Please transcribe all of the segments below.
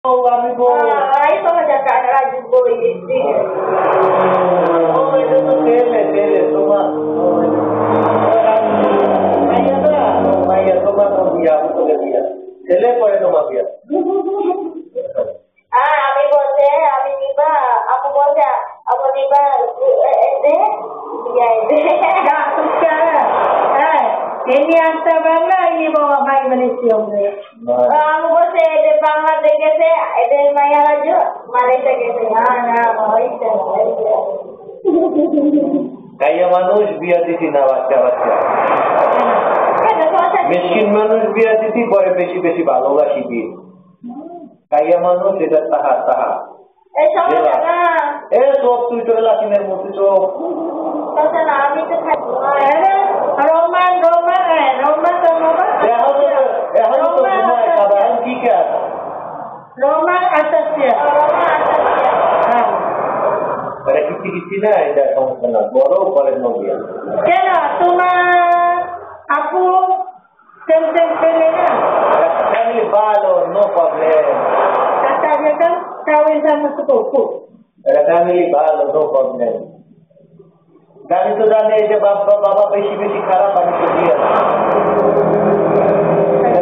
Oh, amigo. Ay, sama cakap nak laju boy isteri. Oh, itu tuh tele, toma. Maya, toma, no dia, betul dia. Tele pore toma dia. Ami বলছে আমি নিবা আপু বলছে আপু নিবা এতে ya itu Tak susah lah. Ini hantar bangla, ini bawa mai Malaysia. aku বলছে এতে বাংলাদেশ গেছে এতে মায়া রাজু মালয়েশিয়া গেছে না মালয়েশিয়া Kaya মানুষ বিয়া দিছি না বাচ্চা মিসকিন মানুষ বিয়া দিছি পরে বেশি বেশি ভালোবাসি দিয়ে Kaya মানুষ এটা তাহা সব তুই তো লাকিনের মধ্যে সব আমি তো Roman sama apa? এখন তো সময় খাবার কি কাজ Roman atasnya. Pada kisi-kisi na এটা সমস্যা না বড় করে নবিয়া Kena cuma aku sem-sem pelena. Family balo, no problem. Katanya kan kawin sama sepupu. Family balo, no problem. Kami তো জানে যে বাবা বেশি বেশি খারাপ আমি তো বিয়ে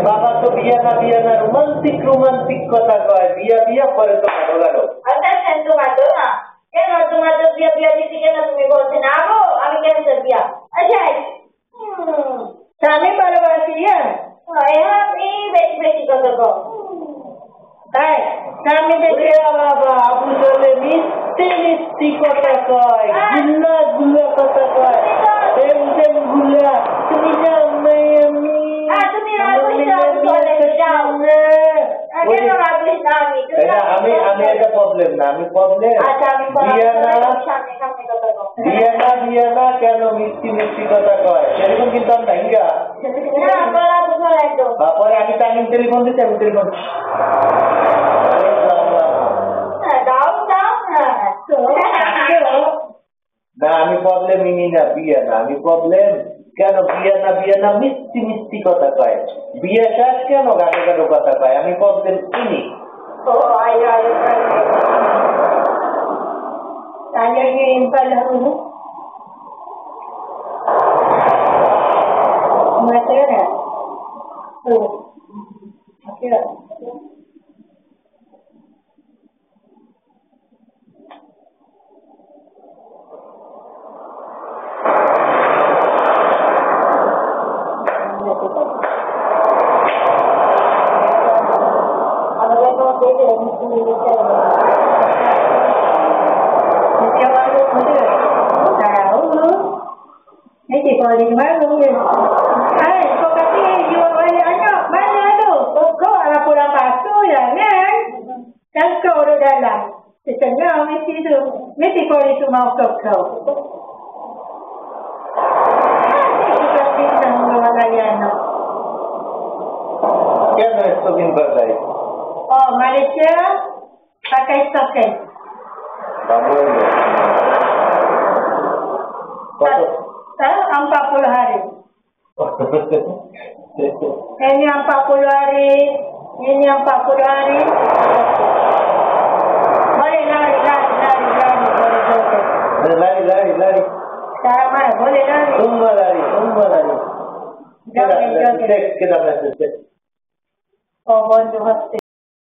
বাবা তো বিয়ে না রোমান্টিক কথা কয় বিয়া পরে তো ভালো লাগো আচ্ছা তোমার তো না কেন তোমার তো বিয়া দিতে কেন তুমি বলছো না গো আমি ক্যান্সার বিয়া আচ্ছা Kami baru-baru ya. এই বেশি কথা কও Kami Udah baba aku sole misti kota koi gula kota koi tem gula তুমি জামাইমি তুমি রাখলিস বলে যাও কেন রাখলিস না আমি একটা প্রবলেম না আমি প্রবলেম আচ্ছা আমি বিয়া না কেন মিষ্টি কথা কয় সেরকম কিন্তু আমি নাই গা পরে আমি টাইমিং টেলিফোন দিচ্ছি আমি টেলিফোন না আমি প্রবলেম ইনি না বিয়ে না আমি প্রবলেম কেন বিয়ে না মিষ্টি কথা কয় বিয়ে শেষ কেন গাড়ো কথা কয় আমি প্রবলেম ইনি tanya ni pada dulu. Macam mana? Okey tak? Ini kalau di mana tu? Kau kata jual balik anak mana tu? Kau ala pulang pasal ya kan? Kan kau ada dalam. Setengah mesti kau itu mau kau. Kita tinggal luar layan. Kenapa itu berbagai? Oh Malaysia pakai token. Bagus. 40 hari. Ini 40 hari. Ini 40 hari. Boleh lari. Lari. Sekarang mana? Boleh lari. Semua lari. Joget. Kita mesti. Oh, bonjour.